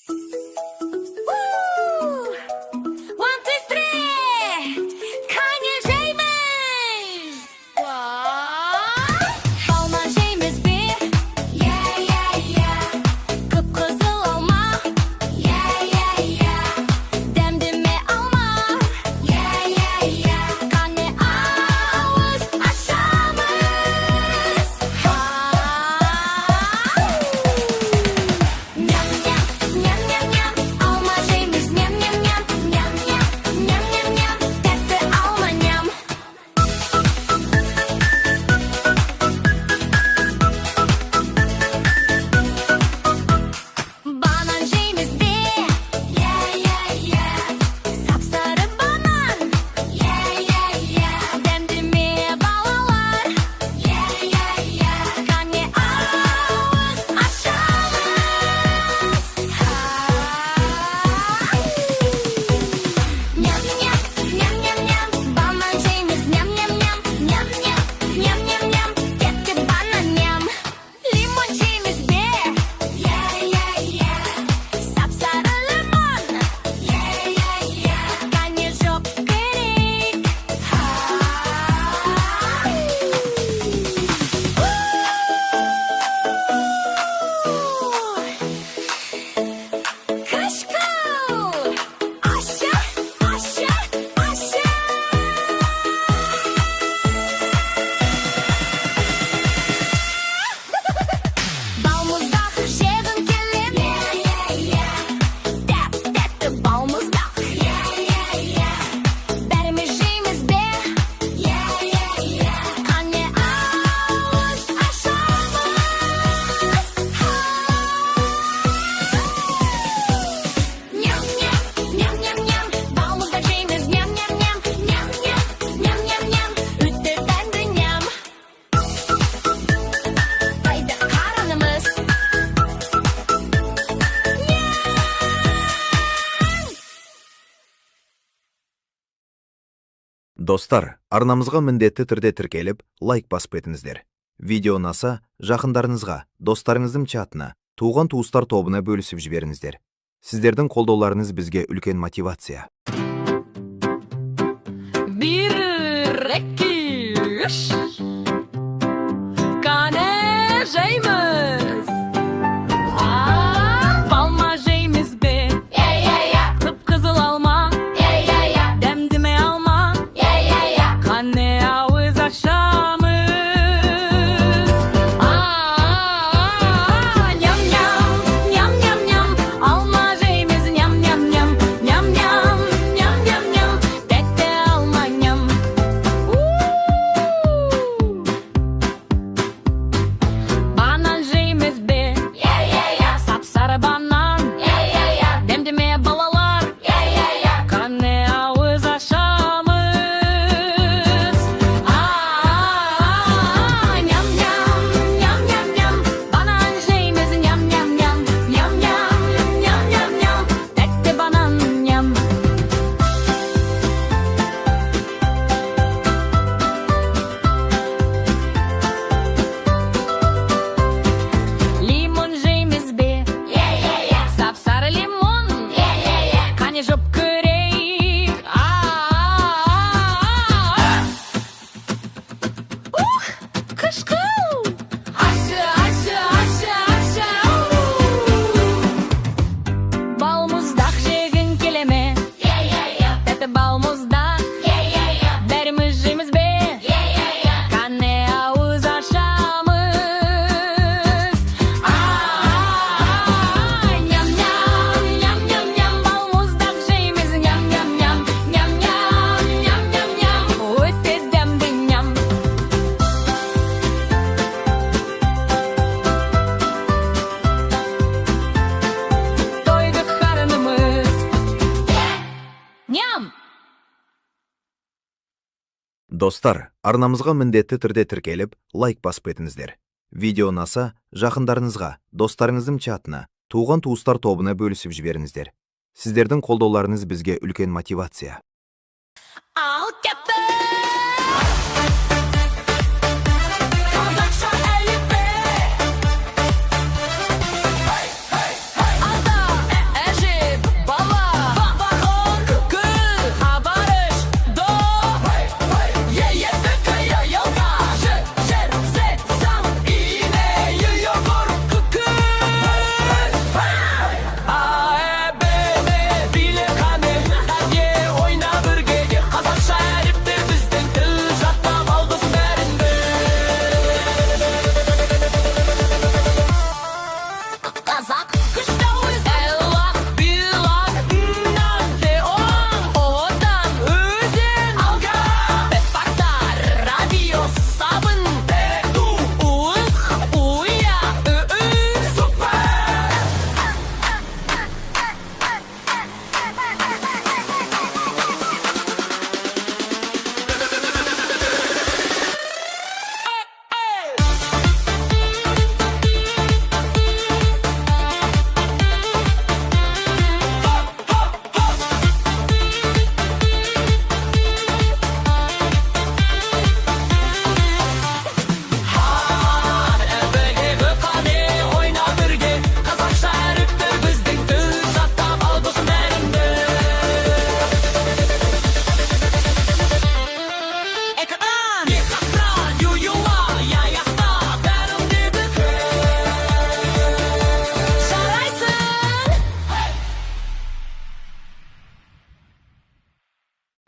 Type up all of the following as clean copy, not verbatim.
One, two, three. Kanye James. Balman James bir. Yeah, yeah, yeah. Kıpkızıl olma. Yeah, yeah, yeah. Demdime alma. Yeah, yeah, yeah. Kanye ağız aşamız. Nyam, nyam, nyam, nyam, nyam. Alma James, nyam, nyam, nyam. Nyam, nyam, nyam, nyam, nyam. Tepe alma nyam. Banan James bir. Yeah, yeah, yeah. Sapsarı banan. Yeah, yeah, yeah. Demdimi balalar. Yeah, yeah, yeah. Kanye ağız aşamız. Nyam, nyam, nyam, nyam, nyam. Banan James, nyam, nyam, nyam. Nyam, nyam, nyam, nyam, nyam. Tepe banan nyam. Limon James bir. Yeah, yeah, yeah. Sapsarı limon. Yeah, yeah, yeah. Kanye çok gerek. Kışkı. Aşağı, aşağı, aşağı. Balmuzdak şehrin kelim. Yeah, yeah, yeah. Tep, tep, balmuzdak. Yeah, yeah, yeah. Vermişimiz bir. Yeah, yeah, yeah. Kanye ağız aşamız. Nyam, nyam, nyam, nyam, nyam. Balmuzdak şeyimiz nyam, nyam, nyam. Nyam, nyam, nyam, nyam, nyam. Üttür bende nyam. Haydi karanımız. Достар, арнамызға міндетті түрде тіркеліп, лайк басып етіңіздер. Видео ұнаса, жақындарыңызға, достарыңыздың чатына, туған-туыстар тобына бөлісіп жіберіңіздер. Сіздердің қолдауларыңыз бізге үлкен мотивация. Bir, iki, üç. Kanye James. Balma James be. Yeah, yeah, yeah. Kıpkızıl alma. Yeah, yeah, yeah. Demdime alma. Yeah, yeah, yeah. Kanye ağız aşamız. Nyam, nyam, nyam, nyam, nyam. Alma James, nyam, nyam, nyam. Nyam, nyam, nyam, nyam, nyam. Tete alma nyam. Banan James bir. Yeah, yeah, yeah. Sapsarı banan. Yeah, yeah, yeah. Demdime balalar. Yeah, yeah, yeah. Kanye ağız aşamız. Nyam, nyam, nyam, nyam, nyam. Banan James, nyam, nyam, nyam. Nyam, nyam, nyam, nyam, nyam. Tete banan nyam. Limon James bir. Yeah, yeah, yeah. Sapsarı limon. Yeah, yeah, yeah. Kanye çok gerek. Kışkı. Aşağı, aşağı, aşağı, aşağı. Balmuzdak şehrin kelime. Yeah, yeah, yeah. Tete balmuzdak. Yeah, yeah, yeah. Vermişimiz bir. Yeah, yeah, yeah. Kanye ağız aşamız. Nyam, nyam, nyam, nyam, nyam. Balmuzdak şeyimiz nyam, nyam, nyam. Nyam, nyam, nyam, nyam, nyam. Öte demde nyam. Doyduk karnımız. Nyam. Достар, арнамызға міндетті түрде тіркеліп, лайк басып етіңіздер. Видео ұнаса, жақындарыңызға, достарыңыздың чатына, туған-туыстар тобына бөлісіп жіберіңіздер. Сіздердің қолдауларыңыз бізге үлкен мотивация. Al kapı. Ata.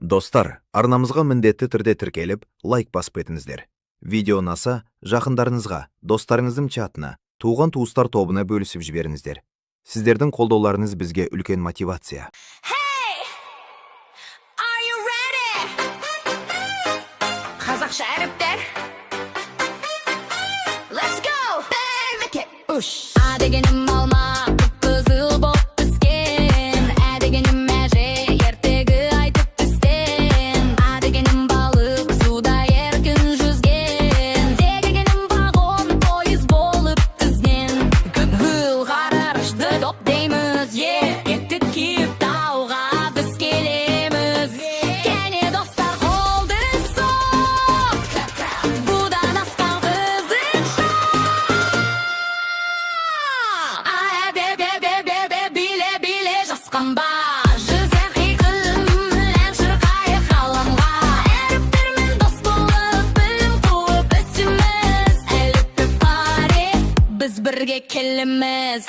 Достар, арнамызға міндетті түрде тіркеліп, лайк басып етіңіздер. Видео ұнаса, жақындарыңызға, достарыңыздың чатына, туған-туыстар тобына бөлісіп жіберіңіздер. Сіздердің қолдауларыңыз бізге үлкен мотивация. Hey, are you ready? Қазақша әріптер. Let's go. Bir, iki, üç. A дегенім алма, қызыл боп піскен. Ә дегенім әже, ертегі айтып пістен. А дегенім балық, суда еркін жүзген. Д дегенім вагон, пойыз болып тізген. Гүл ғарышты доп дейміз, еттік киіп тауға біз келеміз. Кәне достар қолды соқ, бұдан асқан қызық шоқ. Биле жасқанба, жүзер қиқым, ән шырқайық ғаламға. Әріптермен дос болып, білім қуып өсіміз. Әліппе паре, біз бірге келеміз.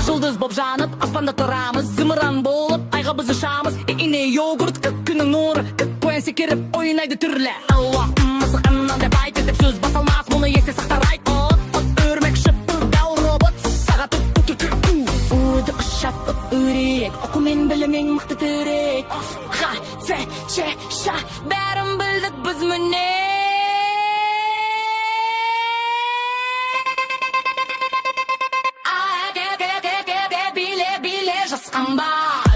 Жұлдыз боп жанып, аспанда тұрамыз. Зымыран болып, айға біз ұшамыз. Ине йогурт, күннің нұры, қоян секіріп, ойнайды түрлі. Алла, мысықаннан деп айты деп сөз басалмас, мұны есте сақтар айт. От өрмек шыппыл, дәу робот, сағат уды ұшап, үрек, оқумен білімең мықты түрек. Ха, це, че, ша, бәрін білдік біз міне. Биле жасқанба,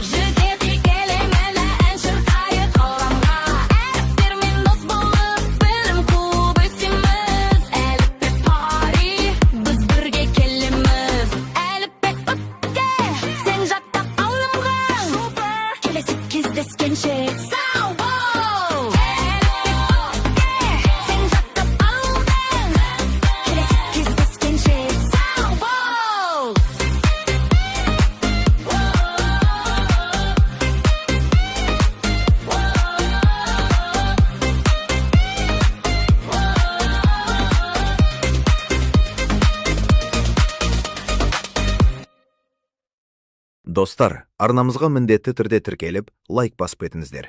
жүзер келемелі, ән шырқайық ғаламға. Әріптермен дос болып, білім қуып өсеміз. Әліппе пари, біз бірге келеміз. Әліппе өтте, сен жаттап алымға. Келесі кездескенше сау бол. Әліппе өтте, сен жаттап алдың. Келесі кездескенше сау бол. Достар, арнамызға міндетті түрде тіркеліп, лайк басып етіңіздер.